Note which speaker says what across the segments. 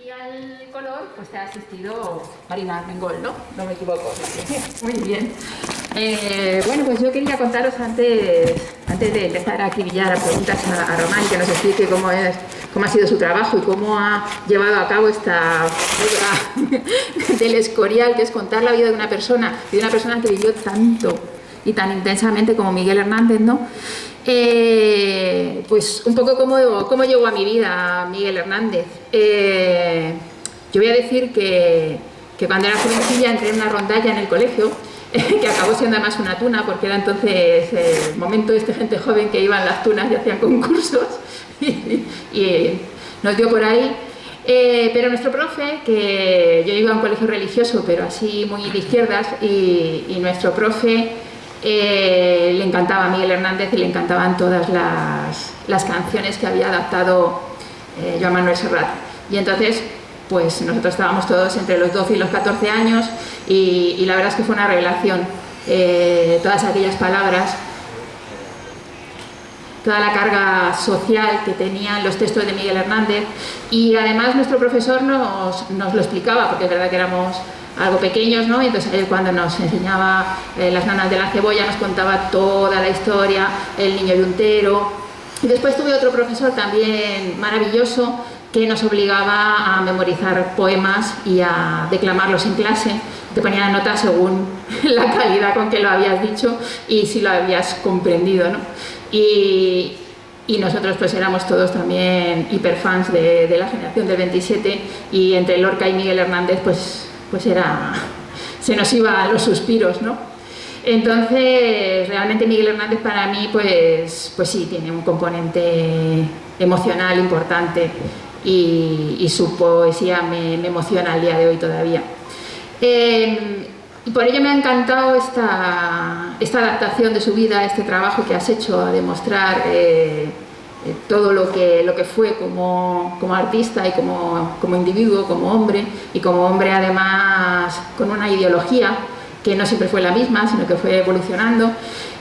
Speaker 1: Y al color, pues te ha asistido Marina Armengol, ¿no? No me equivoco. Muy bien. Bueno, pues yo quería contaros antes de empezar a acribillar a preguntas a Román, que nos explique cómo ha sido su trabajo y cómo ha llevado a cabo esta obra del Escorial, que es contar la vida de una persona que vivió tanto y tan intensamente como Miguel Hernández, ¿no? Pues un poco cómo llegó a mi vida Miguel Hernández. Yo voy a decir que cuando era jovencilla entré en una rondalla en el colegio, que acabó siendo además una tuna, porque era entonces el momento de gente joven que iban las tunas y hacían concursos, y nos dio por ahí. Pero nuestro profe, que yo iba a un colegio religioso, pero así muy de izquierdas, y nuestro profe le encantaba a Miguel Hernández y le encantaban todas las canciones que había adaptado Joan Manuel Serrat. Y entonces, pues nosotros estábamos todos entre los 12 y los 14 años y la verdad es que fue una revelación. Todas aquellas palabras, toda la carga social que tenían los textos de Miguel Hernández, y además nuestro profesor nos lo explicaba, porque es verdad que éramos algo pequeños, ¿no? Y entonces él, cuando nos enseñaba las nanas de la cebolla, nos contaba toda la historia, el niño yuntero. Y después tuve otro profesor también maravilloso que nos obligaba a memorizar poemas y a declamarlos en clase. Te ponía notas según la calidad con que lo habías dicho y si lo habías comprendido, ¿no? Y nosotros pues éramos todos también hiperfans de la generación del 27, y entre Lorca y Miguel Hernández pues se nos iban los suspiros, ¿no? Entonces realmente Miguel Hernández para mí pues sí tiene un componente emocional importante, y su poesía me emociona al día de hoy todavía. Y por ello me ha encantado esta adaptación de su vida, este trabajo que has hecho a demostrar todo lo que fue como artista y como individuo, como hombre, y como hombre además con una ideología que no siempre fue la misma, sino que fue evolucionando,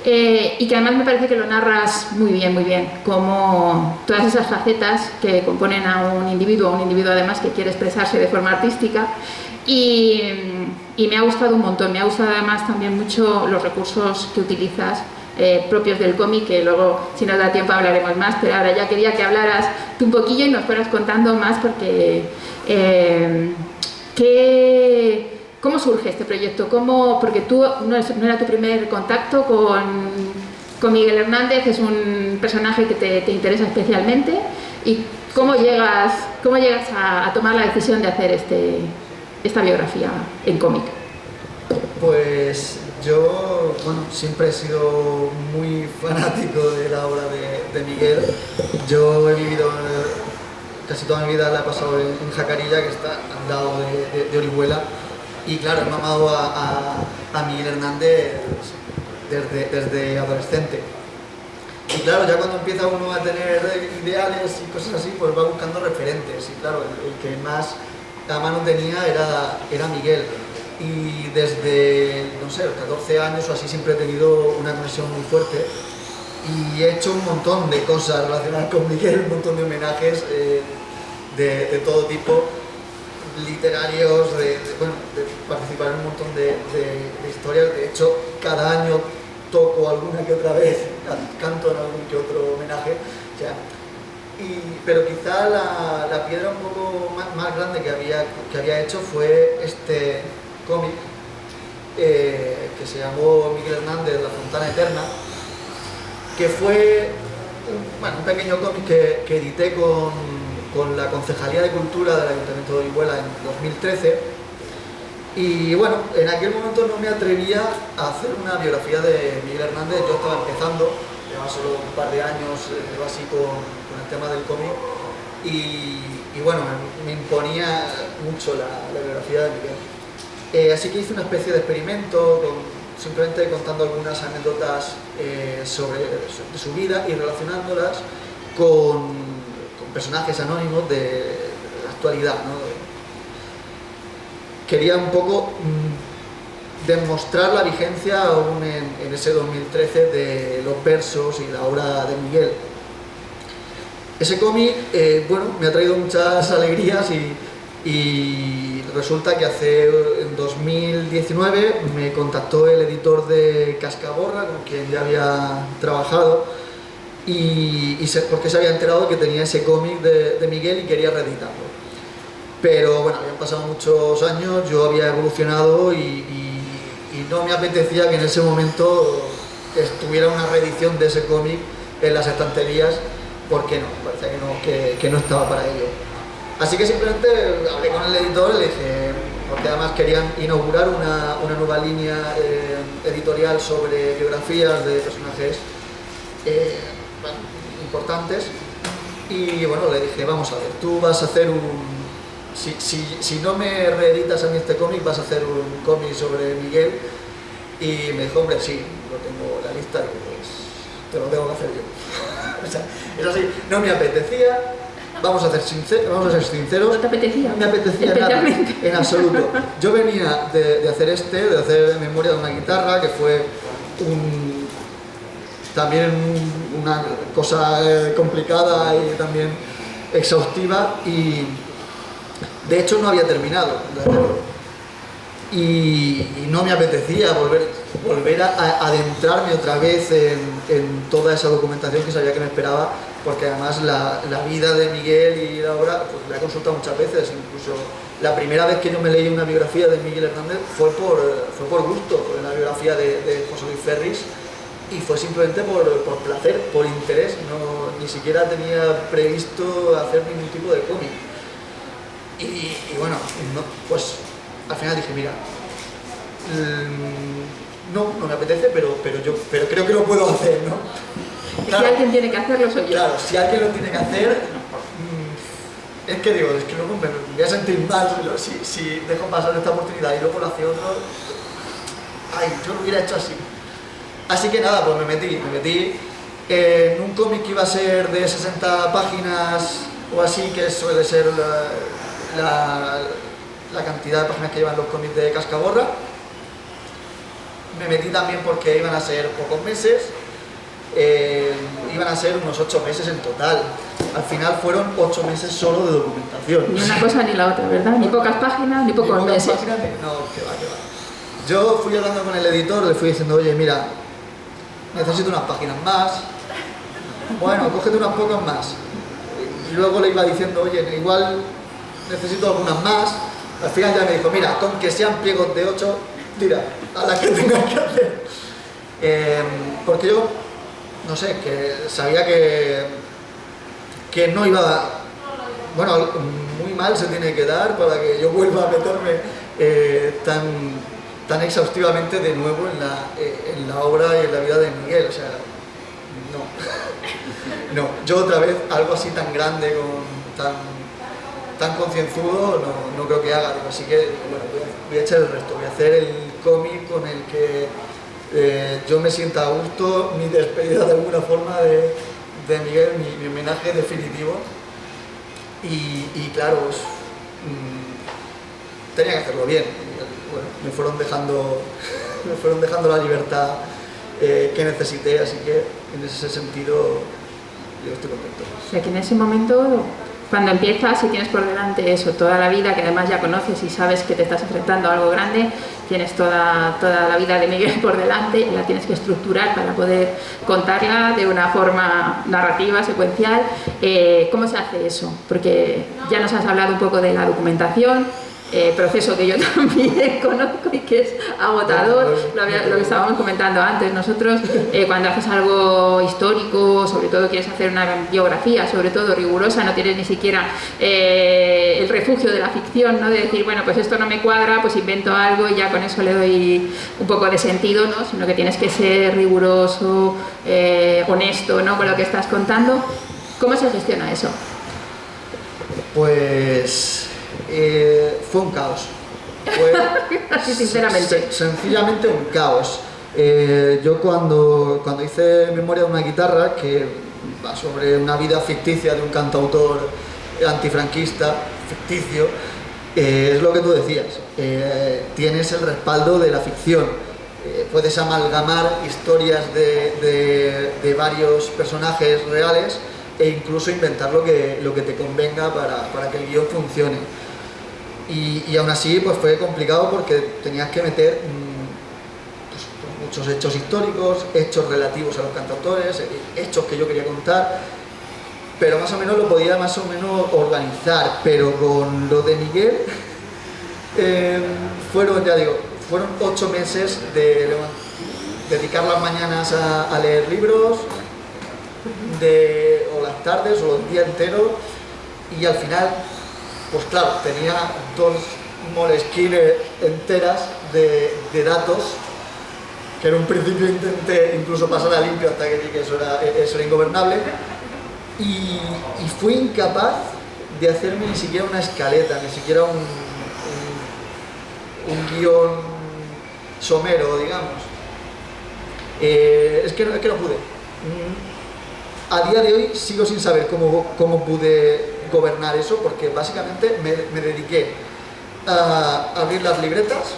Speaker 1: y que además me parece que lo narras muy bien, como todas esas facetas que componen a un individuo además que quiere expresarse de forma artística, y me ha gustado un montón. Me ha gustado además también mucho los recursos que utilizas, propios del cómic, que luego, si nos da tiempo, hablaremos más, pero ahora ya quería que hablaras tú un poquillo y nos fueras contando más, porque ¿cómo surge este proyecto? Porque tú no era tu primer contacto con Miguel Hernández, es un personaje que te interesa especialmente, y ¿cómo llegas a tomar la decisión de hacer esta biografía en cómic?
Speaker 2: Pues yo, siempre he sido muy fanático de la obra de Miguel. Yo he vivido casi toda mi vida, la he pasado en Jacarilla, que está al lado de Orihuela, y claro, he mamado a Miguel Hernández desde adolescente. Y claro, ya cuando empieza uno a tener ideales y cosas así, pues va buscando referentes, y claro, el que más a mano tenía era Miguel. Y desde, no sé, los 14 años o así siempre he tenido una conexión muy fuerte, y he hecho un montón de cosas relacionadas con Miguel, un montón de homenajes de todo tipo, literarios, de participar en un montón de historias. De hecho, cada año toco alguna que otra vez, canto en algún que otro homenaje, o sea, pero quizá la piedra un poco más grande que había hecho fue este cómic que se llamó Miguel Hernández, La Fontana Eterna, que fue un pequeño cómic que edité con la Concejalía de Cultura del Ayuntamiento de Orihuela en 2013. Y bueno, en aquel momento no me atrevía a hacer una biografía de Miguel Hernández. Yo estaba empezando, llevaba solo un par de años así con el tema del cómic, y bueno, me imponía mucho la biografía de Miguel. Así que hice una especie de experimento, simplemente contando algunas anécdotas sobre su vida y relacionándolas con personajes anónimos de la actualidad, ¿no? Quería un poco demostrar la vigencia aún en ese 2013 de los versos y la obra de Miguel. Ese cómic, me ha traído muchas alegrías, Y resulta que en 2019 me contactó el editor de Cascaborra, con quien ya había trabajado, porque se había enterado que tenía ese cómic de Miguel y quería reeditarlo. Pero bueno, habían pasado muchos años, yo había evolucionado y no me apetecía que en ese momento estuviera una reedición de ese cómic en las estanterías, porque no, parecía que no estaba para ello. Así que simplemente hablé con el editor y le dije, porque además querían inaugurar una nueva línea editorial sobre biografías de personajes importantes, y bueno, le dije, vamos a ver, tú vas a hacer si no me reeditas a mí este cómic, vas a hacer un cómic sobre Miguel. Y me dijo, hombre, sí, lo tengo en la lista, y pues te lo tengo que hacer yo. O sea, es así, no me apetecía, vamos a ser sinceros.
Speaker 1: ¿No te apetecía?
Speaker 2: No me apetecía nada, en absoluto. Yo venía de hacer Memoria de una guitarra, que fue también una cosa complicada y también exhaustiva, y de hecho no había terminado de hacerlo. Y no me apetecía volver a adentrarme otra vez en toda esa documentación que sabía que me esperaba, porque además la vida de Miguel y la obra, pues la he consultado muchas veces. Incluso la primera vez que yo me leí una biografía de Miguel Hernández fue por gusto, por la biografía de José Luis Ferris, y fue simplemente por placer, por interés. Ni siquiera tenía previsto hacer ningún tipo de cómic. Y bueno, pues al final dije, mira, no me apetece, pero creo que lo puedo hacer, ¿no?
Speaker 1: Claro, si alguien tiene que hacerlo, soy yo.
Speaker 2: Claro, si alguien lo tiene que hacer, es que luego me voy a sentir mal si dejo pasar esta oportunidad y luego lo hace otro. Ay, yo lo hubiera hecho así. Así que nada, pues me metí en un cómic que iba a ser de 60 páginas o así, que suele ser la cantidad de páginas que llevan los cómics de Cascaborra. Me metí también porque iban a ser pocos meses, iban a ser unos 8 meses en total. Al final fueron 8 meses solo de documentación.
Speaker 1: Ni una cosa ni la otra, ¿verdad? Ni pocas páginas, ni pocos meses.
Speaker 2: No, que va. Yo fui hablando con el editor, le fui diciendo, oye, mira, necesito unas páginas más. Bueno, cógete unas pocas más. Y luego le iba diciendo, oye, igual necesito algunas más. Al final ya me dijo, mira, con que sean pliegos de 8, tira, a las que tengas que hacer. Porque yo, no sé, que sabía que no iba... Bueno, muy mal se tiene que dar para que yo vuelva a meterme tan exhaustivamente de nuevo en la obra y en la vida de Miguel. O sea, no, yo otra vez algo así tan grande, tan concienzudo, no creo que haga. Así que bueno, voy a echar el resto, voy a hacer el cómic con el que yo me sienta a gusto, mi despedida de alguna forma de Miguel, mi homenaje definitivo. Y claro, pues, tenía que hacerlo bien. Bueno, me fueron dejando la libertad que necesité, así que en ese sentido yo estoy contento.
Speaker 1: O sea, que en ese momento, cuando empiezas y tienes por delante eso, toda la vida, que además ya conoces y sabes que te estás enfrentando a algo grande, tienes toda la vida de Miguel por delante y la tienes que estructurar para poder contarla de una forma narrativa, secuencial. ¿Cómo se hace eso? Porque ya nos has hablado un poco de la documentación, proceso que yo también conozco y que es agotador, lo que estábamos comentando antes. Nosotros, cuando haces algo histórico, sobre todo quieres hacer una biografía, sobre todo rigurosa, no tienes ni siquiera el refugio de la ficción, ¿no? De decir, bueno, pues esto no me cuadra, pues invento algo y ya con eso le doy un poco de sentido, ¿no? Sino que tienes que ser riguroso, honesto, ¿no? Con lo que estás contando. ¿Cómo se gestiona eso?
Speaker 2: Pues... fue un caos.
Speaker 1: Así sinceramente.
Speaker 2: Sencillamente un caos. Yo cuando hice Memoria de una guitarra, que va sobre una vida ficticia de un cantautor antifranquista, ficticio, es lo que tú decías, tienes el respaldo de la ficción. Puedes amalgamar historias de varios personajes reales e incluso inventar lo que te convenga para que el guión funcione. Y aún así pues fue complicado porque tenías que meter pues, muchos hechos históricos, hechos relativos a los cantautores, hechos que yo quería contar, pero más o menos lo podía más o menos organizar. Pero con lo de Miguel fueron, ya digo, fueron 8 meses de dedicar las mañanas a leer libros, o las tardes o los días enteros, y al final pues claro, tenía 2 moleskines enteras de datos que en un principio intenté incluso pasar a limpio hasta que vi que eso era ingobernable, y fui incapaz de hacerme ni siquiera una escaleta, ni siquiera un guión somero, digamos. Es que no pude. A día de hoy sigo sin saber cómo pude gobernar eso, porque básicamente me dediqué a abrir las libretas,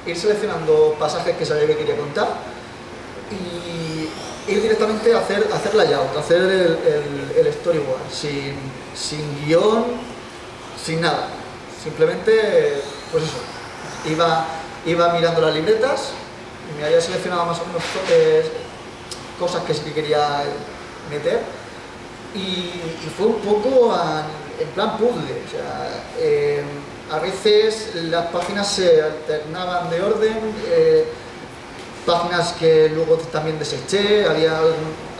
Speaker 2: ir seleccionando pasajes que sabía que quería contar y ir directamente a hacer layout, a hacer el storyboard, sin guión, sin nada. Simplemente, pues eso, iba mirando las libretas y me había seleccionado más o menos cosas que sí que quería meter, y fue un poco en plan puzzle. O sea, a veces las páginas se alternaban de orden, páginas que luego también deseché, había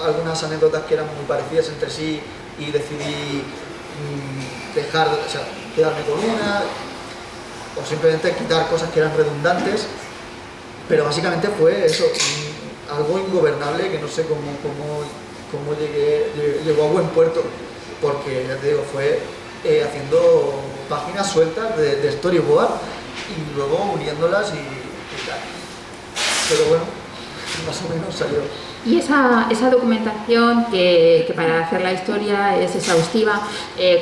Speaker 2: algunas anécdotas que eran muy parecidas entre sí y decidí quedarme con una, o simplemente quitar cosas que eran redundantes, pero básicamente fue eso, algo ingobernable que no sé cómo llegó a buen puerto, porque ya te digo, fue haciendo páginas sueltas de storyboard y luego uniéndolas y tal. Pero bueno, más o menos salió.
Speaker 1: Y esa documentación que para hacer la historia es exhaustiva,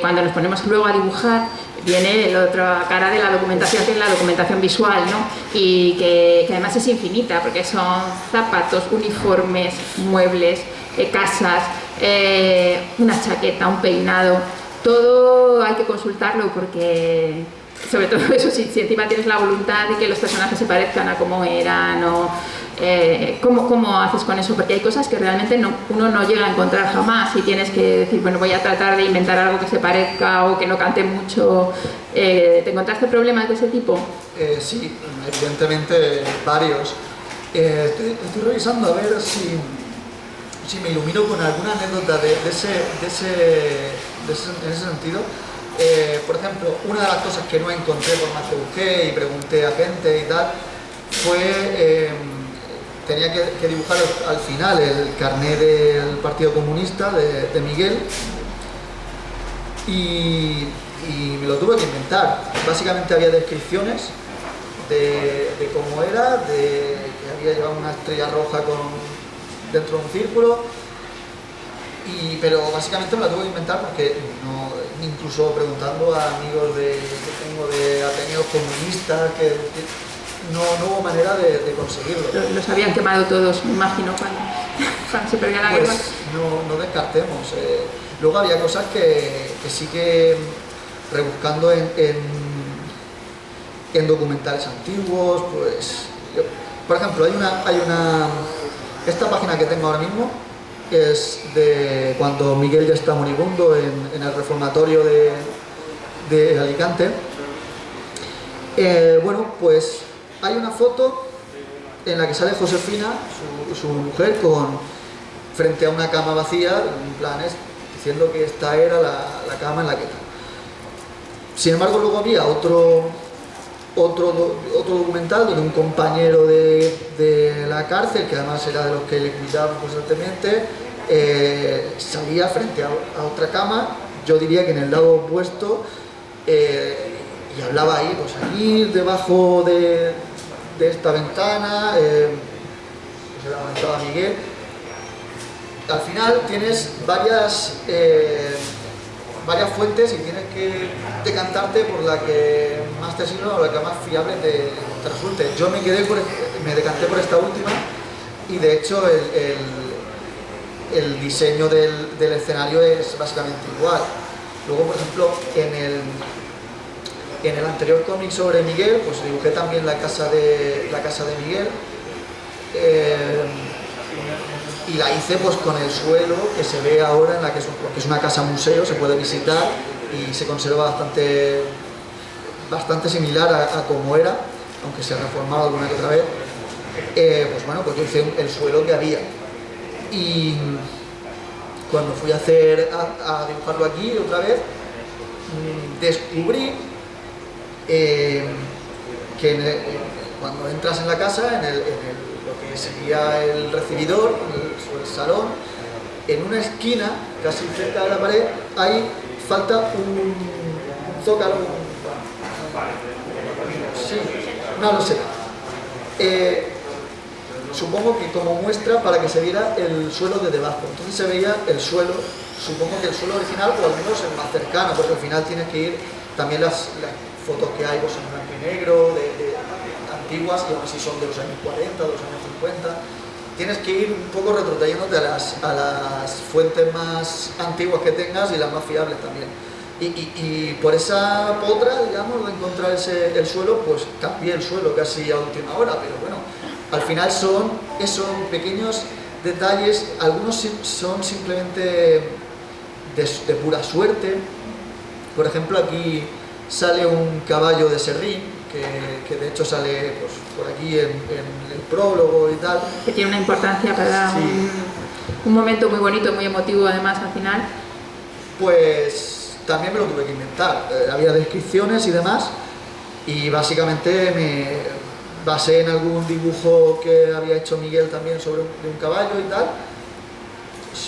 Speaker 1: cuando nos ponemos luego a dibujar, viene la otra cara de la documentación, que es la documentación visual, ¿no? Y que además es infinita, porque son zapatos, uniformes, muebles, casas, una chaqueta, un peinado, todo hay que consultarlo, porque sobre todo eso, si encima tienes la voluntad de que los personajes se parezcan a cómo eran, o ¿cómo haces con eso? Porque hay cosas que realmente uno no llega a encontrar jamás, y tienes que decir, bueno, voy a tratar de inventar algo que se parezca o que no cante mucho. ¿Te encontraste problemas de ese tipo?
Speaker 2: Sí, evidentemente varios. Estoy revisando a ver si me ilumino con alguna anécdota en ese sentido. Por ejemplo, una de las cosas que no encontré por más que busqué y pregunté a gente y tal, fue tenía que dibujar al final el carné del Partido Comunista de Miguel, y me lo tuve que inventar. Básicamente había descripciones de cómo era, de que había llevado una estrella roja dentro de un círculo, pero básicamente me la tuve que inventar porque incluso preguntando a amigos que tengo de Ateneos comunistas, que no hubo manera de conseguirlo.
Speaker 1: Los habían quemado todos, me imagino, cuando se perdía la guerra.
Speaker 2: Pues no descartemos. Luego había cosas que sí que rebuscando en documentales antiguos, pues por ejemplo, esta página que tengo ahora mismo es de cuando Miguel ya está moribundo en el reformatorio de Alicante. Bueno, pues hay una foto en la que sale Josefina, su mujer, frente a una cama vacía, en plan diciendo que esta era la cama en la que está. Sin embargo, luego había otro documental donde un compañero de la cárcel, que además era de los que le cuidaban constantemente, salía frente a otra cama, yo diría que en el lado opuesto, y hablaba ahí, pues aquí debajo de esta ventana, pues era la ventana de Miguel. Al final tienes varias fuentes y tienes que decantarte por la que más te sirva o la que más fiable te resulte. Yo me decanté por esta última, y de hecho el diseño del escenario es básicamente igual. Luego, por ejemplo, En el anterior cómic sobre Miguel, pues dibujé también la casa de Miguel, y la hice pues con el suelo que se ve ahora, en la que es una casa museo, se puede visitar y se conserva bastante similar a como era, aunque se ha reformado alguna que otra vez. Pues bueno, pues yo hice el suelo que había, y cuando fui a dibujarlo aquí otra vez, descubrí que cuando entras en la casa, lo que sería el recibidor, el salón, en una esquina, casi cerca de la pared, falta un zócalo, sí, una loseta. Supongo que como muestra para que se viera el suelo de debajo. Entonces se veía el suelo, supongo que el suelo original, o al menos el más cercano, porque al final tienes que ir también las fotos que hay pues, en blanco y negro, de antiguas, que aún así son de los años 40, de los años 50. Tienes que ir un poco retrotrayéndote a las fuentes más antiguas que tengas y las más fiables también. Y por esa potra, digamos, de encontrar el suelo, pues cambié el suelo casi a última hora, pero bueno, al final son esos pequeños detalles, algunos son simplemente de pura suerte. Por ejemplo, aquí sale un caballo de serrín, que de hecho sale pues, por aquí en el prólogo y tal.
Speaker 1: Que tiene una importancia para
Speaker 2: sí.
Speaker 1: un momento muy bonito, muy emotivo además al final.
Speaker 2: Pues también me lo tuve que inventar, había descripciones y demás, y básicamente me basé en algún dibujo que había hecho Miguel también sobre un caballo y tal.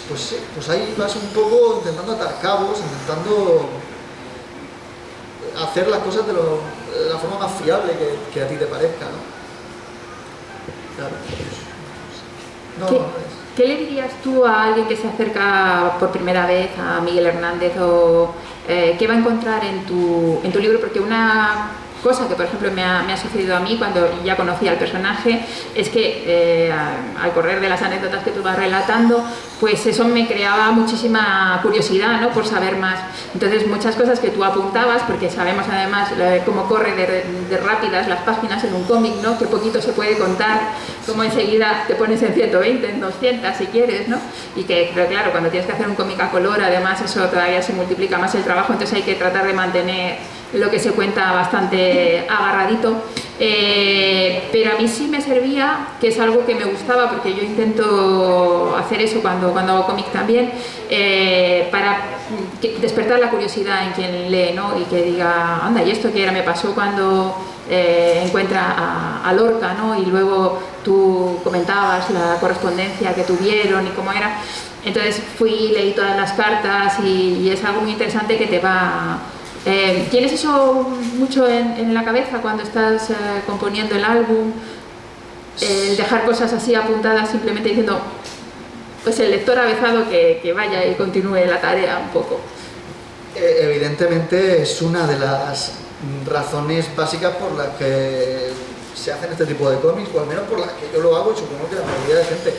Speaker 2: Pues ahí vas un poco intentando atar cabos, intentando hacer las cosas de la forma más fiable que a ti te parezca, ¿no? Claro.
Speaker 1: ¿Qué le dirías tú a alguien que se acerca por primera vez a Miguel Hernández, o qué va a encontrar en tu libro? Porque una cosa que por ejemplo me ha sucedido a mí cuando ya conocía al personaje es que al correr de las anécdotas que tú vas relatando, pues eso me creaba muchísima curiosidad, ¿no? Por saber más. Entonces muchas cosas que tú apuntabas, porque sabemos además cómo corre de rápidas las páginas en un cómic, ¿no? Que poquito se puede contar, cómo enseguida te pones en 120, en 200 si quieres, ¿no? Y pero claro, cuando tienes que hacer un cómic a color, además eso todavía se multiplica más el trabajo, entonces hay que tratar de mantener lo que se cuenta bastante agarradito, pero a mí sí me servía, que es algo que me gustaba, porque yo intento hacer eso cuando hago cómic también, para despertar la curiosidad en quien lee, ¿no? Y que diga, anda, ¿y esto qué era? Me pasó cuando encuentra a Lorca, ¿no? Y luego tú comentabas la correspondencia que tuvieron y cómo era. Entonces leí todas las cartas y es algo muy interesante que te va... ¿Tienes eso mucho en la cabeza cuando estás componiendo el álbum? Dejar cosas así apuntadas, simplemente diciendo, pues el lector avezado que vaya y continúe la tarea un poco.
Speaker 2: Evidentemente es una de las razones básicas por las que se hacen este tipo de cómics, o al menos por las que yo lo hago, y supongo que la mayoría de gente.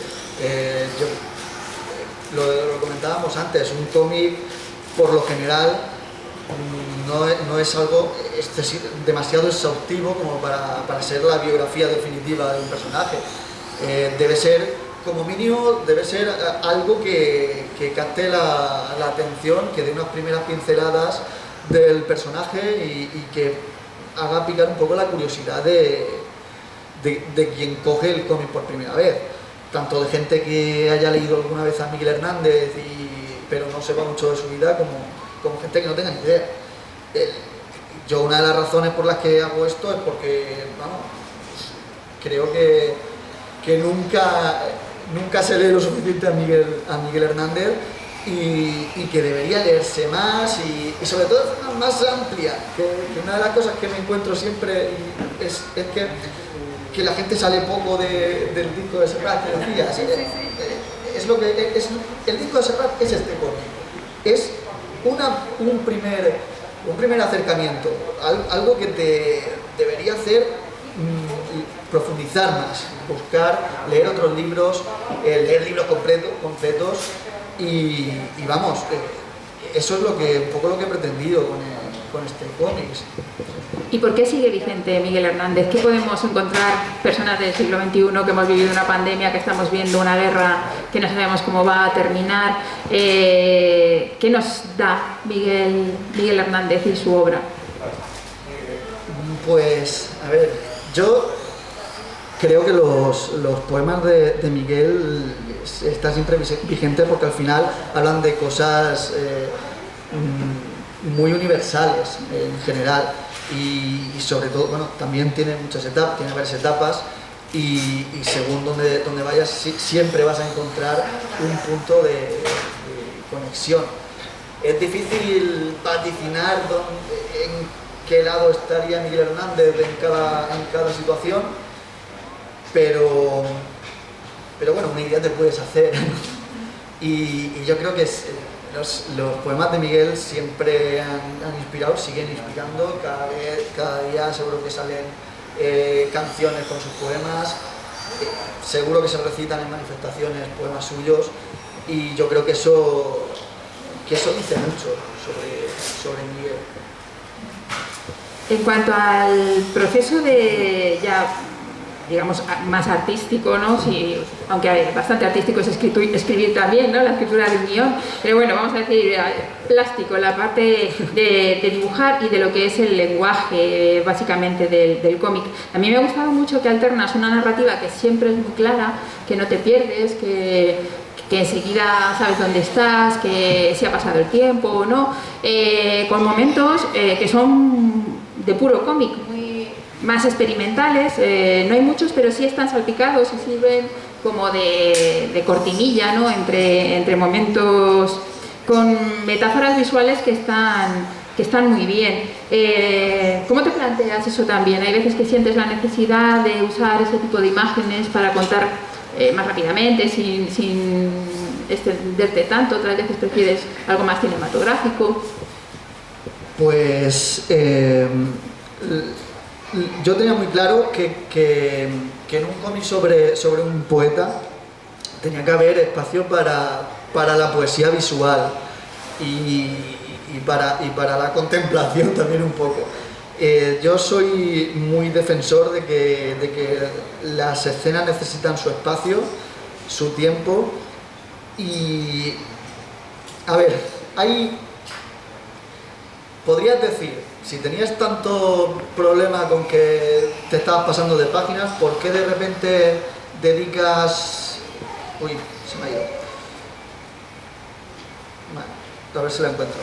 Speaker 2: Lo comentábamos antes, un cómic por lo general no es algo demasiado exhaustivo como para ser la biografía definitiva de un personaje. Debe ser, como mínimo, algo que capte la atención, que dé unas primeras pinceladas del personaje y que haga picar un poco la curiosidad de quien coge el cómic por primera vez. Tanto de gente que haya leído alguna vez a Miguel Hernández pero no sepa mucho de su vida, como gente que no tenga ni idea. Yo una de las razones por las que hago esto es porque, vamos, creo que nunca se lee lo suficiente a Miguel Hernández y que debería leerse más y sobre todo de forma más amplia, que una de las cosas que me encuentro siempre es que la gente sale poco del disco de Serrat, que decías. El disco de Serrat es este cómic, es un primer acercamiento, algo que te debería hacer profundizar más, buscar, leer otros libros, leer libros completos y vamos, eso es un poco lo que he pretendido con este cómic.
Speaker 1: ¿Y por qué sigue vigente Miguel Hernández? ¿Qué podemos encontrar personas del siglo XXI que hemos vivido una pandemia, que estamos viendo una guerra que no sabemos cómo va a terminar? ¿Qué nos da Miguel Hernández y su obra?
Speaker 2: Pues, a ver, yo creo que los poemas de Miguel están siempre vigentes porque al final hablan de cosas muy universales en general y sobre todo, bueno, también tiene muchas etapas, tiene varias etapas y según donde vayas siempre vas a encontrar un punto de conexión. Es difícil vaticinar en qué lado estaría Miguel Hernández en cada situación, pero bueno, una idea te puedes hacer. Y yo creo que los poemas de Miguel siempre han inspirado, siguen inspirando, cada día seguro que salen canciones con sus poemas, seguro que se recitan en manifestaciones poemas suyos, y yo creo que eso dice mucho sobre Miguel.
Speaker 1: En cuanto al proceso de ya, digamos, más artístico, ¿no? Sí, aunque bastante artístico es escribir también, ¿no? La escritura de un guión, pero bueno, vamos a decir plástico, la parte de dibujar y de lo que es el lenguaje básicamente del cómic. A mí me ha gustado mucho que alternas una narrativa que siempre es muy clara, que no te pierdes, que enseguida sabes dónde estás, que si ha pasado el tiempo o no, con momentos que son de puro cómic, más experimentales, no hay muchos, pero sí están salpicados y sirven como de cortinilla, ¿no? entre momentos con metáforas visuales que están muy bien. ¿Cómo te planteas eso también? Hay veces que sientes la necesidad de usar ese tipo de imágenes para contar más rápidamente, sin extenderte tanto, otras veces prefieres algo más cinematográfico.
Speaker 2: Pues yo tenía muy claro que en un cómic sobre un poeta tenía que haber espacio para la poesía visual y para la contemplación también un poco. Yo soy muy defensor de que las escenas necesitan su espacio, su tiempo y, a ver, podrías decir, si tenías tanto problema con que te estabas pasando de páginas, ¿por qué de repente dedicas... Uy, se me ha ido. Vale, a ver si la encuentro.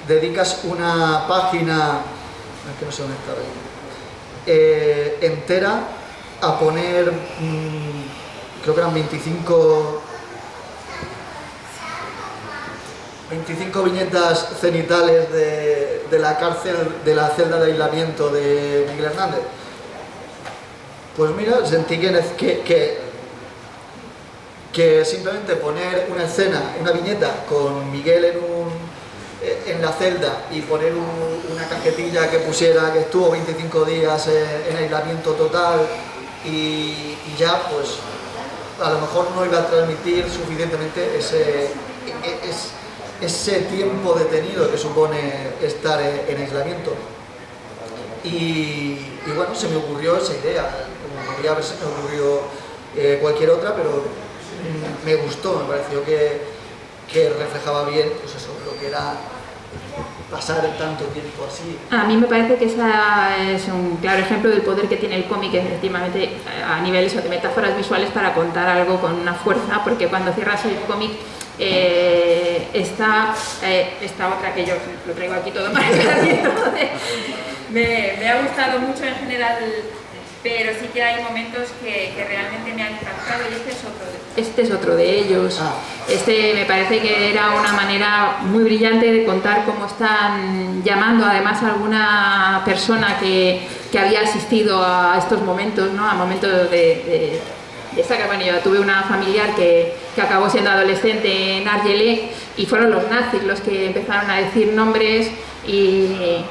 Speaker 2: Dedicas una página... Es que no sé dónde está ahí. Entera a poner... creo que eran 25 viñetas cenitales de la cárcel, de la celda de aislamiento de Miguel Hernández. Pues mira, sentí que simplemente poner una escena, una viñeta con Miguel en la celda y poner una cajetilla que pusiera que estuvo 25 días en aislamiento total y ya, pues a lo mejor no iba a transmitir suficientemente ese tiempo detenido que supone estar en aislamiento. Y bueno, se me ocurrió esa idea, como podría haberse me ocurrido cualquier otra, pero me gustó, me pareció que reflejaba bien, pues eso, lo que era pasar tanto tiempo así.
Speaker 1: A mí me parece que esa es un claro ejemplo del poder que tiene el cómic, efectivamente, a nivel de metáforas visuales para contar algo con una fuerza, porque cuando cierras el cómic esta otra que yo lo traigo aquí todo más me ha gustado mucho en general, pero sí que hay momentos que realmente me han impactado y este es otro de ellos. Este me parece que era una manera muy brillante de contar cómo están llamando además a alguna persona que había asistido a estos momentos, ¿no? A momentos de sacar. Bueno, yo tuve una familiar que acabó siendo adolescente en Argelès y fueron los nazis los que empezaron a decir nombres y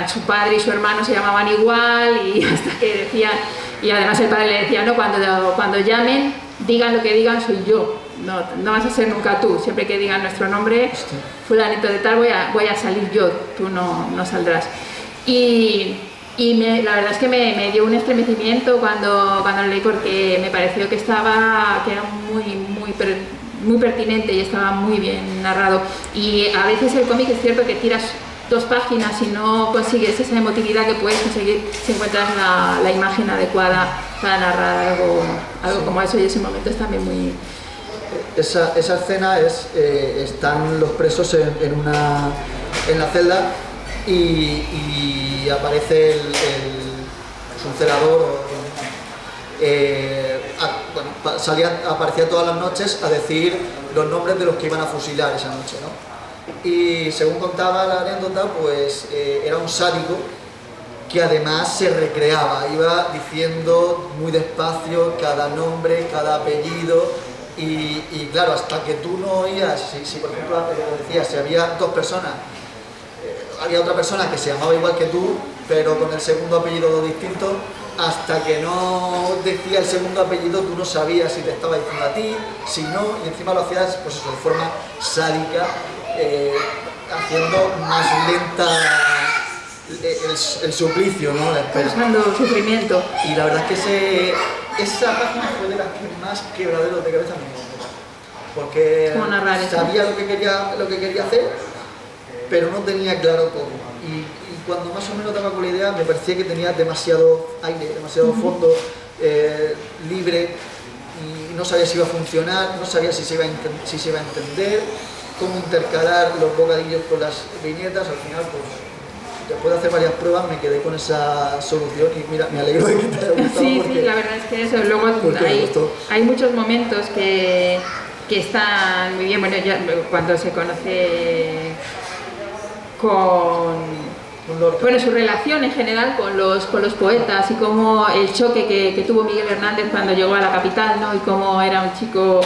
Speaker 1: su padre y su hermano se llamaban igual y hasta que decían, y además el padre le decía, no, cuando llamen, digan lo que digan, soy yo. no vas a ser nunca tú, siempre que digan nuestro nombre, fulanito de tal, voy a salir yo, tú no saldrás. La verdad es que me dio un estremecimiento cuando lo leí, porque me pareció que era muy pertinente y estaba muy bien narrado. Y a veces el cómic es cierto que tiras 2 páginas y no consigues esa emotividad que puedes conseguir si encuentras la imagen adecuada para narrar algo como eso, y ese momento es también muy...
Speaker 2: Esa escena están los presos en la celda y aparece un celador, aparecía todas las noches a decir los nombres de los que iban a fusilar esa noche, ¿no? Y según contaba la anécdota, pues era un sádico que además se recreaba, iba diciendo muy despacio cada nombre, cada apellido, y claro, hasta que tú no oías, si por ejemplo decías, si había 2 personas, había otra persona que se llamaba igual que tú, pero con el segundo apellido distinto, hasta que no decía el segundo apellido tú no sabías si te estaba diciendo a ti, si no, y encima lo hacías pues eso, de forma sádica, haciendo más lenta el suplicio, ¿no?
Speaker 1: Causando sufrimiento.
Speaker 2: Y la verdad es que esa página fue de las que más quebraderos de cabeza me dio, porque sabía lo que quería hacer, pero no tenía claro cómo. Y cuando más o menos daba con la idea, me parecía que tenía demasiado aire, demasiado fondo, libre, y no sabía si iba a funcionar, no sabía si se iba a entender, cómo intercalar los bocadillos con las viñetas. Al final, pues, después de hacer varias pruebas, me quedé con esa solución y mira, me alegro de que te haya gustado.
Speaker 1: Sí, la verdad es que eso. Luego hay muchos momentos que están muy bien. Bueno, ya cuando se conoce bueno, su relación en general con los poetas, y cómo el choque que tuvo Miguel Hernández cuando llegó a la capital, ¿no? Y cómo era un chico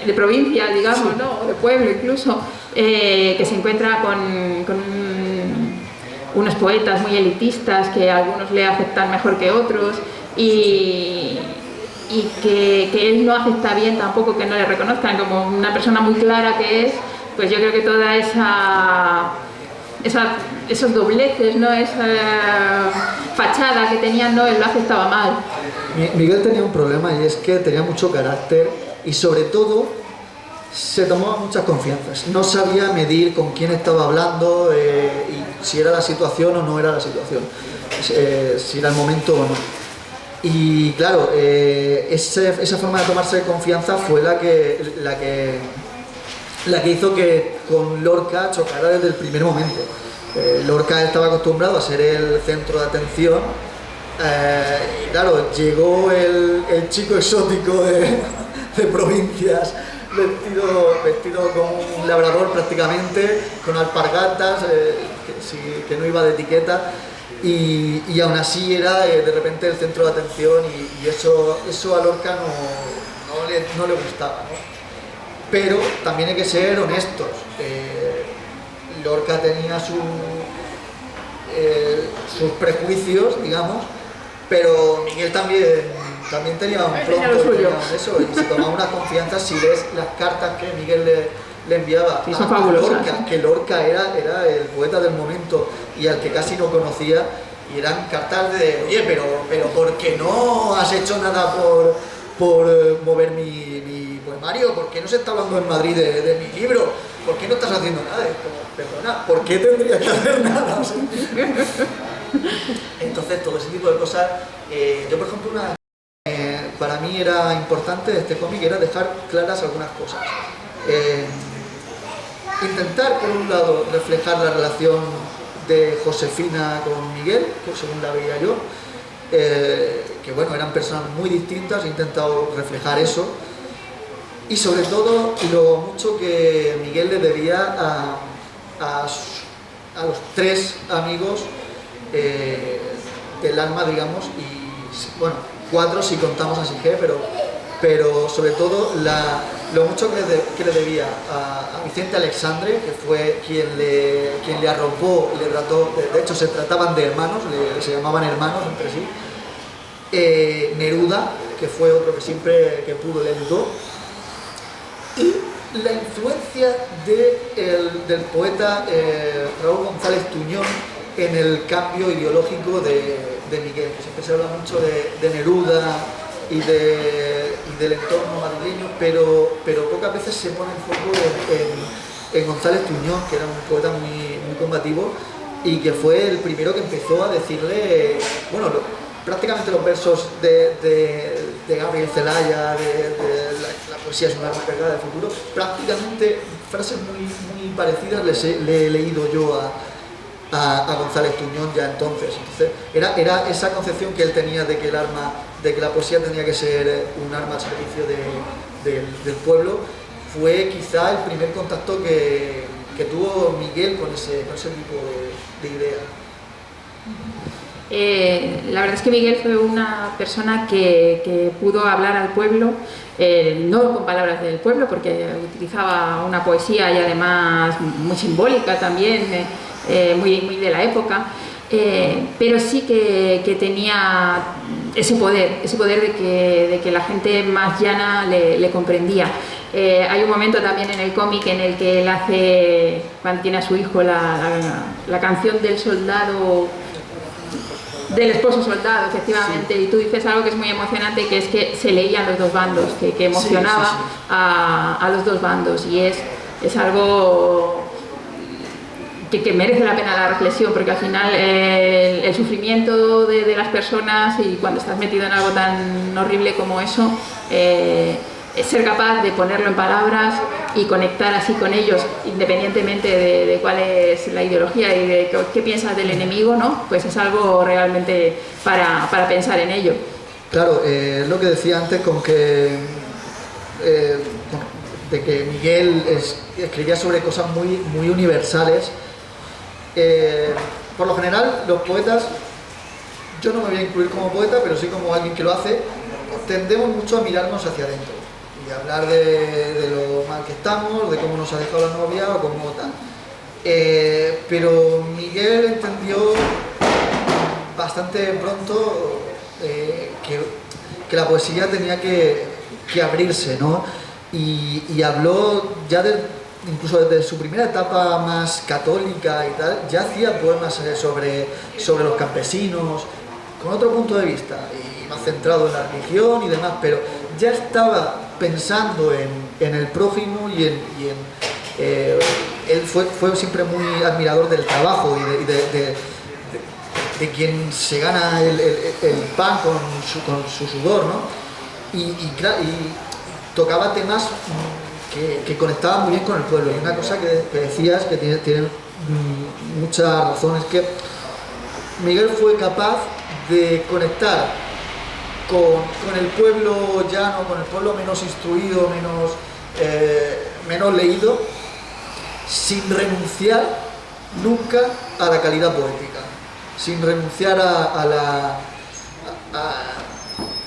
Speaker 1: de provincia, digamos, ¿no? O de pueblo incluso, que se encuentra con unos poetas muy elitistas que a algunos le aceptan mejor que otros, y que él no acepta bien tampoco que no le reconozcan como una persona muy clara que es. Pues yo creo que toda esos dobleces, ¿no? Esa fachada que tenían, no, él lo aceptaba mal.
Speaker 2: Miguel tenía un problema, y es que tenía mucho carácter y sobre todo se tomaba muchas confianzas. No sabía medir con quién estaba hablando, y si era la situación o no era la situación, si era el momento o no. Y claro, esa forma de tomarse confianza fue la que hizo que con Lorca chocara desde el primer momento. Lorca estaba acostumbrado a ser el centro de atención, y claro, llegó el chico exótico de provincias, vestido como un labrador prácticamente, con alpargatas, que no iba de etiqueta, y aún así era de repente el centro de atención, y eso a Lorca no le gustaba, ¿no? Pero también hay que ser honestos. Lorca tenía sus prejuicios, digamos, pero Miguel también tenía un pronto, eso, y se tomaba una confianza. Si lees las cartas que Miguel le enviaba a Lorca, que Lorca era el poeta del momento y al que casi no conocía, y eran cartas de, oye, pero ¿por qué no has hecho nada por mover mi poemario? ¿Por qué no se está hablando en Madrid de mi libro? ¿Por qué no estás haciendo nada? Perdona, ¿por qué tendría que hacer nada? Entonces, todo ese tipo de cosas, yo por ejemplo, para mí era importante de este cómic, era dejar claras algunas cosas. Intentar, por un lado, reflejar la relación de Josefina con Miguel, según la veía yo, que bueno, eran personas muy distintas, he intentado reflejar eso, y sobre todo lo mucho que Miguel le debía a los 3 amigos del alma, digamos, y bueno, 4 si contamos a Sige, pero sobre todo lo mucho que le debía a Vicente Alexandre, que fue quien le arropó y le trató, de hecho se trataban de hermanos, se llamaban hermanos entre sí. Neruda, que fue otro que siempre que pudo le ayudó, y la influencia del poeta Raúl González Tuñón en el cambio ideológico de Miguel. Siempre se habla mucho de Neruda y del entorno madrileño, pero pocas veces se pone el foco en González Tuñón, que era un poeta muy combativo y que fue el primero que empezó a decirle, bueno, prácticamente los versos de Gabriel Celaya, la poesía es una arma cargada del futuro, prácticamente frases muy parecidas le he leído yo a González Tuñón ya entonces. Era esa concepción que él tenía de que la poesía tenía que ser un arma al servicio del pueblo, fue quizá el primer contacto que tuvo Miguel con ese tipo de idea.
Speaker 1: La verdad es que Miguel fue una persona que pudo hablar al pueblo, no con palabras del pueblo, porque utilizaba una poesía y además muy simbólica también, muy de la época, pero sí que tenía ese poder de que la gente más llana le comprendía. Hay un momento también en el cómic en el que él hace, cuando tiene a su hijo, la canción del soldado, del esposo soldado, efectivamente, sí. Y tú dices algo que es muy emocionante, que es que se leían los dos bandos, que emocionaba sí. A los dos bandos, y es algo que merece la pena la reflexión, porque al final el sufrimiento de las personas, y cuando estás metido en algo tan horrible como eso, es ser capaz de ponerlo en palabras y conectar así con ellos, independientemente de cuál es la ideología y de qué piensas del enemigo, ¿no? Pues es algo realmente para pensar en ello.
Speaker 2: Claro, es lo que decía antes con que de que Miguel escribía sobre cosas muy universales. Por lo general, los poetas, yo no me voy a incluir como poeta, pero sí como alguien que lo hace, tendemos mucho a mirarnos hacia adentro y hablar de lo mal que estamos, de cómo nos ha dejado la novia o cómo tal. Pero Miguel entendió bastante pronto que la poesía tenía que abrirse, ¿no? Y habló ya incluso desde su primera etapa más católica y tal, ya hacía poemas sobre los campesinos, con otro punto de vista, y más centrado en la religión y demás, pero ya estaba pensando en el prójimo y él fue siempre muy admirador del trabajo y de quien se gana el pan con su sudor, ¿no? Y tocaba temas que conectaban muy bien con el pueblo. Y una cosa que decías, que tiene mucha razón, es que Miguel fue capaz de conectar con el pueblo llano, con el pueblo menos instruido, menos leído, sin renunciar nunca a la calidad poética, sin renunciar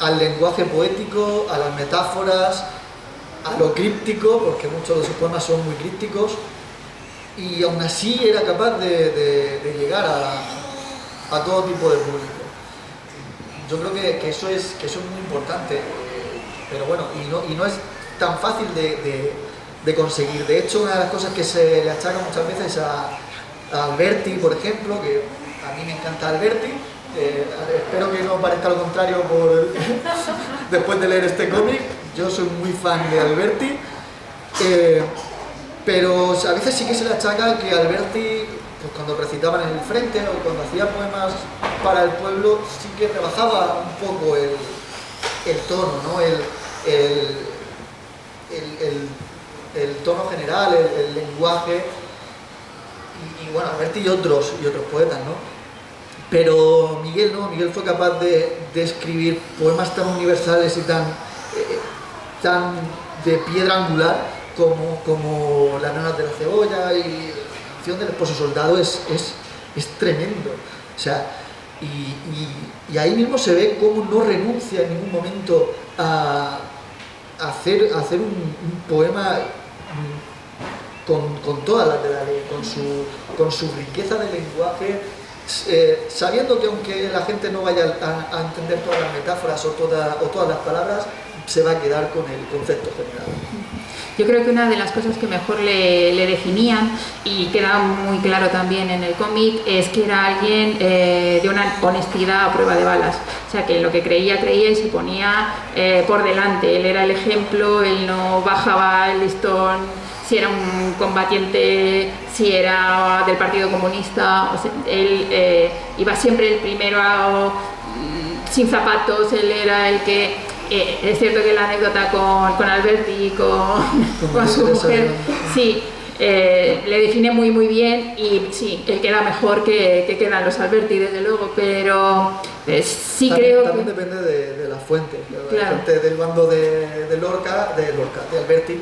Speaker 2: al lenguaje poético, a las metáforas, a lo críptico, porque muchos de sus poemas son muy crípticos, y aún así era capaz de llegar a todo tipo de público. Yo creo que eso es muy importante, pero bueno, y no es tan fácil de conseguir. De hecho, una de las cosas que se le achaca muchas veces a Alberti, por ejemplo, que a mí me encanta Alberti, espero que no parezca lo contrario después de leer este cómic. Yo soy muy fan de Alberti, pero a veces sí que se le achaca que Alberti, pues cuando recitaban en el frente o cuando hacía poemas para el pueblo, sí que rebajaba un poco el tono, ¿no? el tono general, el lenguaje, y bueno, Alberti y otros poetas, ¿no? Pero Miguel no, Miguel fue capaz de escribir poemas tan universales y tan de piedra angular como Las nanas de la cebolla, y la canción del esposo soldado es tremendo. O sea, y ahí mismo se ve cómo no renuncia en ningún momento a hacer un poema con todas las de la ley, con su riqueza de lenguaje, sabiendo que aunque la gente no vaya a entender todas las metáforas o todas las palabras, se va a quedar con el concepto general.
Speaker 1: Yo creo que una de las cosas que mejor le definían, y queda muy claro también en el cómic, es que era alguien de una honestidad a prueba de balas. O sea, que lo que creía y se ponía por delante. Él era el ejemplo, él no bajaba el listón si era un combatiente, si era del Partido Comunista. O sea, él iba siempre el primero sin zapatos, él era el que... es cierto que la anécdota con Alberti, con su mujer, sí, le define muy bien, y sí, él queda mejor que quedan los Alberti, desde luego, pero sí
Speaker 2: también,
Speaker 1: creo
Speaker 2: también
Speaker 1: que...
Speaker 2: depende de la fuente,
Speaker 1: Claro.
Speaker 2: la fuente del bando de Alberti,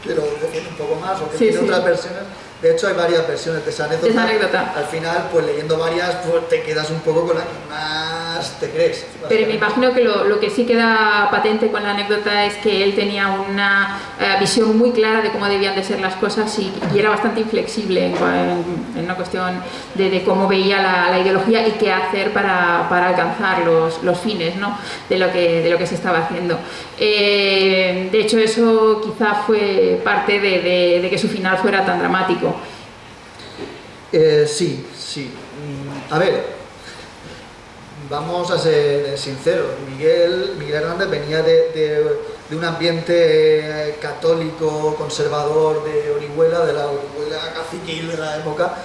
Speaker 2: que lo defiende un poco más, o que tiene otras versiones. De hecho, hay varias versiones de esa anécdota. Al final, pues leyendo varias, pues te quedas un poco con la que más te crees.
Speaker 1: Pero me imagino que lo que sí queda patente con la anécdota es que él tenía una visión muy clara de cómo debían de ser las cosas, y era bastante inflexible en una cuestión de cómo veía la ideología y qué hacer para alcanzar los fines, ¿no?, de lo que se estaba haciendo. De hecho, eso quizá fue parte de que su final fuera tan dramático.
Speaker 2: Sí. A ver, vamos a ser sinceros. Miguel Hernández venía de un ambiente católico, conservador, de Orihuela, de la Orihuela caciquil de la época,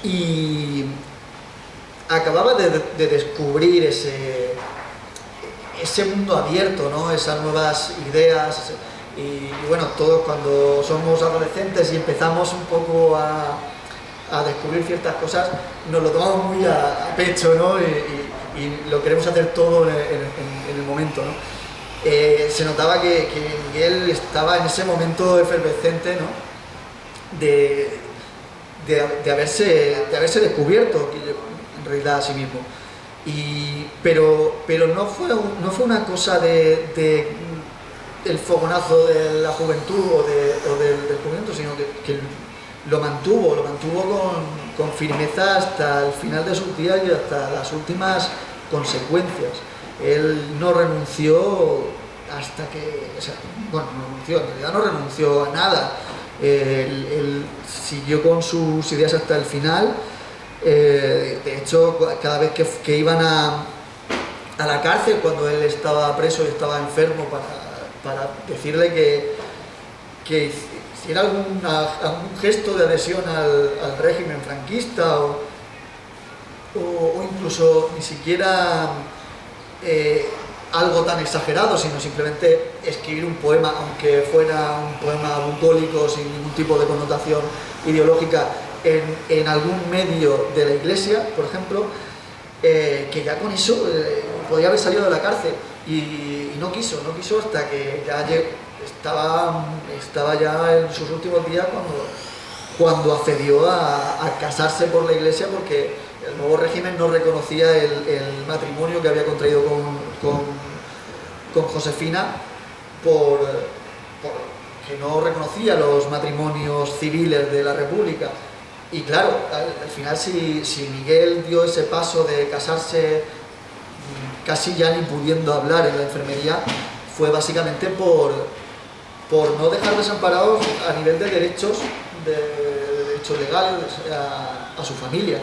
Speaker 2: y acababa de descubrir ese mundo abierto, ¿no?, esas nuevas ideas. Y bueno, todos cuando somos adolescentes y empezamos un poco a descubrir ciertas cosas, nos lo tomamos muy a pecho, ¿no?, y lo queremos hacer todo en el momento, ¿no? Se notaba que Miguel estaba en ese momento efervescente, ¿no?, de haberse descubierto en realidad a sí mismo. Pero no fue una cosa del fogonazo de la juventud o del descubrimiento, sino que lo mantuvo con firmeza hasta el final de sus días y hasta las últimas consecuencias. Él no renunció hasta que... en realidad no renunció a nada. Él siguió con sus ideas hasta el final. De hecho, cada vez que iban a la cárcel, cuando él estaba preso y estaba enfermo, para decirle que hiciera algún gesto de adhesión al régimen franquista, o incluso ni siquiera algo tan exagerado, sino simplemente escribir un poema, aunque fuera un poema bucólico sin ningún tipo de connotación ideológica, en algún medio de la iglesia, por ejemplo, que ya con eso podía haber salido de la cárcel, y no quiso hasta que ya estaba ya en sus últimos días cuando accedió a casarse por la iglesia, porque el nuevo régimen no reconocía el matrimonio que había contraído con Josefina, que no reconocía los matrimonios civiles de la República. Y claro, al final, si Miguel dio ese paso de casarse casi ya ni pudiendo hablar en la enfermería, fue básicamente por no dejar desamparados a nivel de derechos legales a su familia.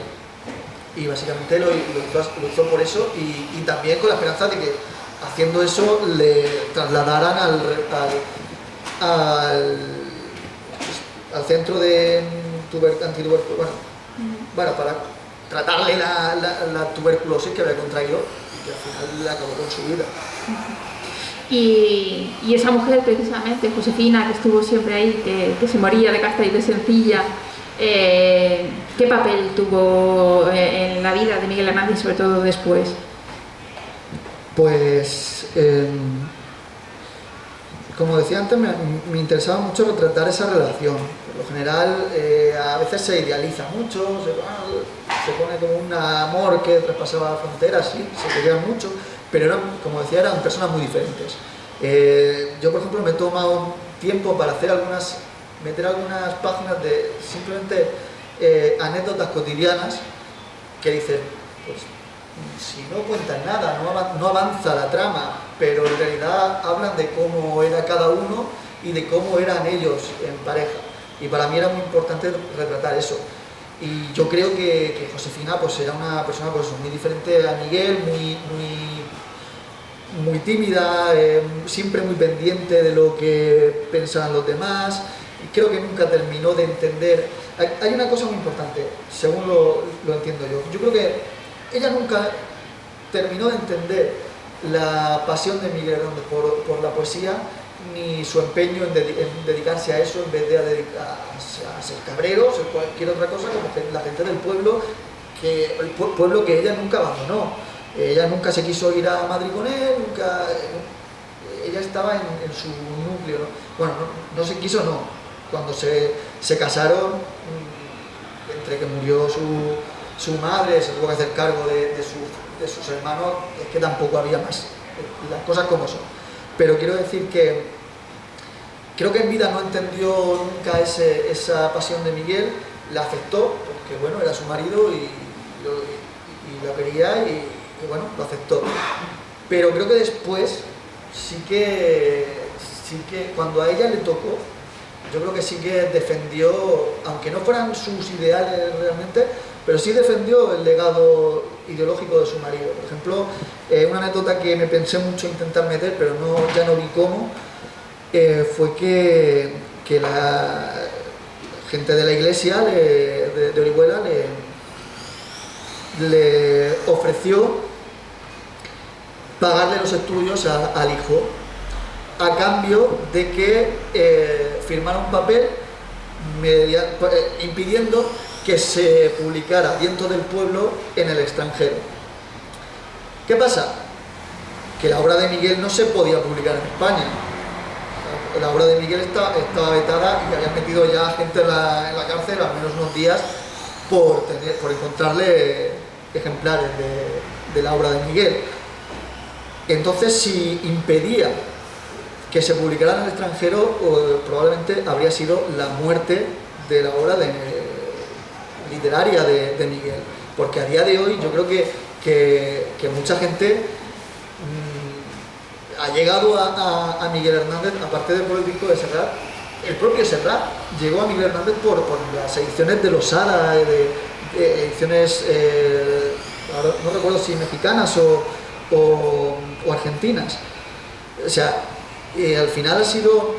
Speaker 2: Y básicamente lo hizo por eso, y también con la esperanza de que haciendo eso le trasladaran al centro de antituberculosis, bueno, para tratarle la tuberculosis que había contraído, y que al final le acabó con su vida.
Speaker 1: Y esa mujer, precisamente, Josefina, que estuvo siempre ahí, que se moría de casta y de sencilla, ¿qué papel tuvo en la vida de Miguel Hernández y sobre todo después?
Speaker 2: Pues, como decía antes, me interesaba mucho retratar esa relación. Por lo general, a veces se idealiza mucho, se pone como un amor que traspasaba fronteras, sí, se querían mucho, pero como decía, eran personas muy diferentes. Yo, por ejemplo, me he tomado tiempo para meter algunas páginas de simplemente anécdotas cotidianas que dicen, pues si no cuentan nada, no avanza la trama, pero en realidad hablan de cómo era cada uno y de cómo eran ellos en pareja. Y para mí era muy importante retratar eso. Y yo creo que Josefina pues era una persona pues muy diferente a Miguel, muy tímida, siempre muy pendiente de lo que pensaban los demás. Y creo que nunca terminó de entender. Hay una cosa muy importante, según lo entiendo yo. Yo creo que ella nunca terminó de entender la pasión de Miguel Hernández por la poesía, ni su empeño en dedicarse a eso en vez de a ser cabrero o ser cualquier otra cosa, como la gente del pueblo, el pueblo que ella nunca abandonó. Ella nunca se quiso ir a Madrid con él, ella estaba en su núcleo, ¿no? Bueno, no se quiso, no. Cuando se casaron, entre que murió su madre, se tuvo que hacer cargo de sus hermanos, es que tampoco había más, las cosas como son. Pero quiero decir que creo que en vida no entendió nunca esa pasión de Miguel, la aceptó, porque bueno, era su marido y lo quería y bueno, lo aceptó. Pero creo que después sí que cuando a ella le tocó, yo creo que sí que defendió, aunque no fueran sus ideales realmente, pero sí defendió el legado ideológico de su marido. Por ejemplo, una anécdota que me pensé mucho intentar meter, pero ya no vi cómo, fue que la gente de la iglesia de Orihuela le ofreció pagarle los estudios al hijo, a cambio de que firmara un papel impidiendo que se publicara Viento del Pueblo en el extranjero. ¿Qué pasa? Que la obra de Miguel no se podía publicar en España. La obra de Miguel estaba vetada y habían metido ya gente en la cárcel al menos unos días por encontrarle ejemplares de la obra de Miguel. Entonces, si impedía que se publicara en el extranjero, probablemente habría sido la muerte de la obra literaria de Miguel, porque a día de hoy yo creo que mucha gente ha llegado a Miguel Hernández, aparte de por el disco de Serrat. El propio Serrat llegó a Miguel Hernández por las ediciones de Losada, de ediciones, ahora no recuerdo si mexicanas o argentinas. O sea, al final ha sido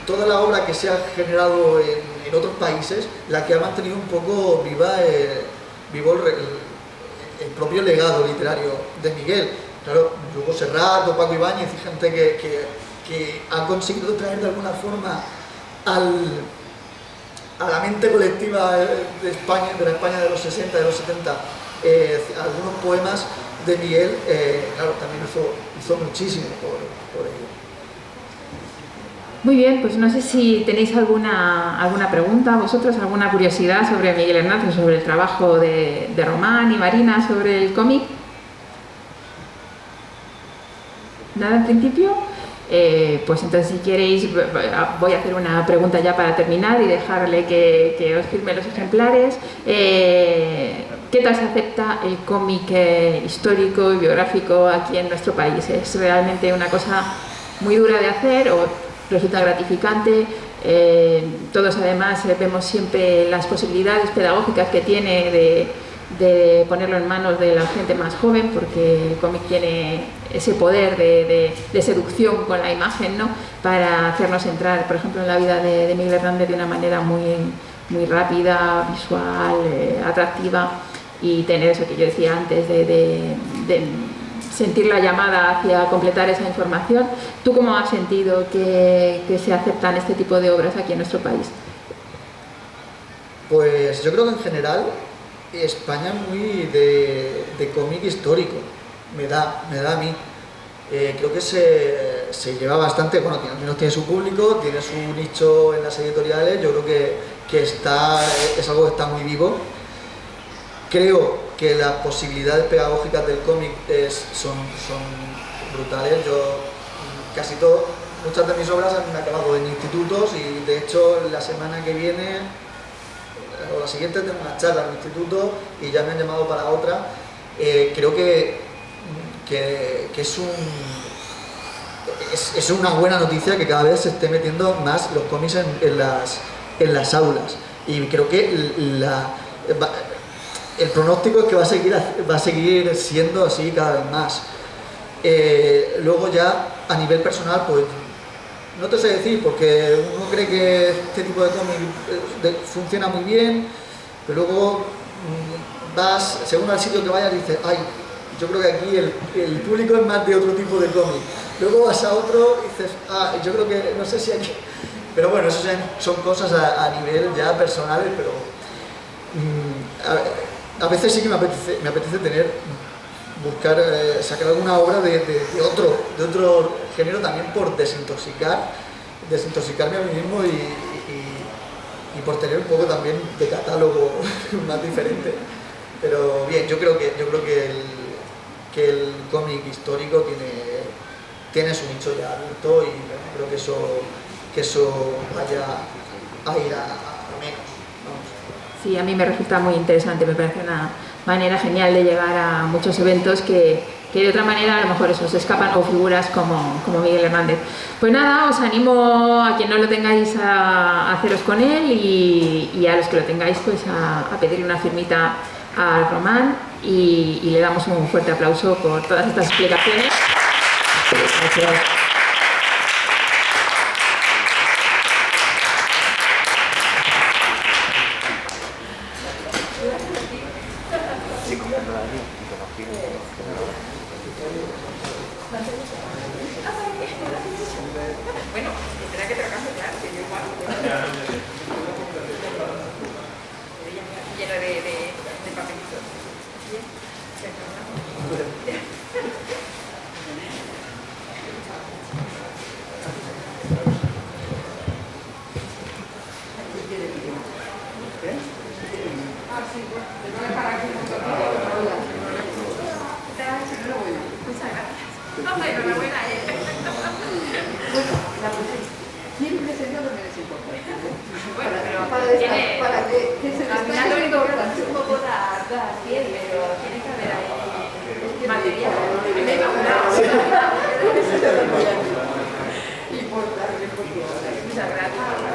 Speaker 2: toda la obra que se ha generado en otros países la que ha mantenido un poco vivo el propio legado literario de Miguel. Claro, luego Serrat o Paco Ibáñez y gente que ha conseguido traer de alguna forma a la mente colectiva de España, de la España de los 60, de los 70, algunos poemas de Miguel, claro, también hizo muchísimo por ello.
Speaker 1: Muy bien, pues no sé si tenéis alguna pregunta vosotros, alguna curiosidad sobre Miguel Hernández, sobre el trabajo de Román y Marina sobre el cómic. ¿Nada en principio? Pues entonces, si queréis, voy a hacer una pregunta ya para terminar y dejarle que os firme los ejemplares. ¿Qué tal se acepta el cómic histórico y biográfico aquí en nuestro país? ¿Es realmente una cosa muy dura de hacer o resulta gratificante? Todos además vemos siempre las posibilidades pedagógicas que tiene de ponerlo en manos de la gente más joven, porque el cómic tiene ese poder de seducción con la imagen, ¿no?, para hacernos entrar, por ejemplo, en la vida de Miguel Hernández de una manera muy rápida, visual, atractiva, y tener eso que yo decía antes de sentir la llamada hacia completar esa información. ¿Tú cómo has sentido que se aceptan este tipo de obras aquí en nuestro país?
Speaker 2: Pues yo creo que en general España es muy de cómic histórico, me da a mí. Creo que se lleva bastante, bueno, al menos tiene su público, tiene su nicho en las editoriales. Yo creo que es algo que está muy vivo. Creo que las posibilidades pedagógicas del cómic son brutales. Muchas de mis obras han acabado en institutos y de hecho la semana que viene o la siguiente tengo una charla en el instituto y ya me han llamado para otra. Creo que es es una buena noticia que cada vez se esté metiendo más los cómics en las aulas. Y creo que el pronóstico es que va a seguir siendo así cada vez más. Luego ya a nivel personal, pues no te sé decir, porque uno cree que este tipo de cómic funciona muy bien, pero luego vas, según al sitio que vayas, dices, ay, yo creo que aquí el público es más de otro tipo de cómic. Luego vas a otro y dices, ah, yo creo que, no sé si aquí... Pero bueno, eso son cosas a nivel ya personales, pero a veces sí que me apetece buscar, sacar alguna obra de otro género también por desintoxicarme a mí mismo y por tener un poco también de catálogo más diferente. Pero bien, yo creo que el cómic histórico tiene su nicho ya abierto y bueno, creo que eso vaya a ir a menos. Vamos.
Speaker 1: Sí, a mí me resulta muy interesante, me parece una manera genial de llegar a muchos eventos que de otra manera a lo mejor eso se escapan, o figuras como Miguel Hernández. Pues nada, os animo a quien no lo tengáis a haceros con él y a los que lo tengáis pues a pedirle una firmita a Román y le damos un fuerte aplauso por todas estas explicaciones. Gracias.
Speaker 3: Bueno, espera que te lo cambie, claro, que yo igual. Lleno de papelitos.
Speaker 4: ¿Quién presenta también es importante?
Speaker 3: Bueno, pero
Speaker 4: para que se
Speaker 3: al final lo único que es un poco dar piel, pero tiene que haber ahí material.
Speaker 4: Importante, porque
Speaker 3: Muchas gracias.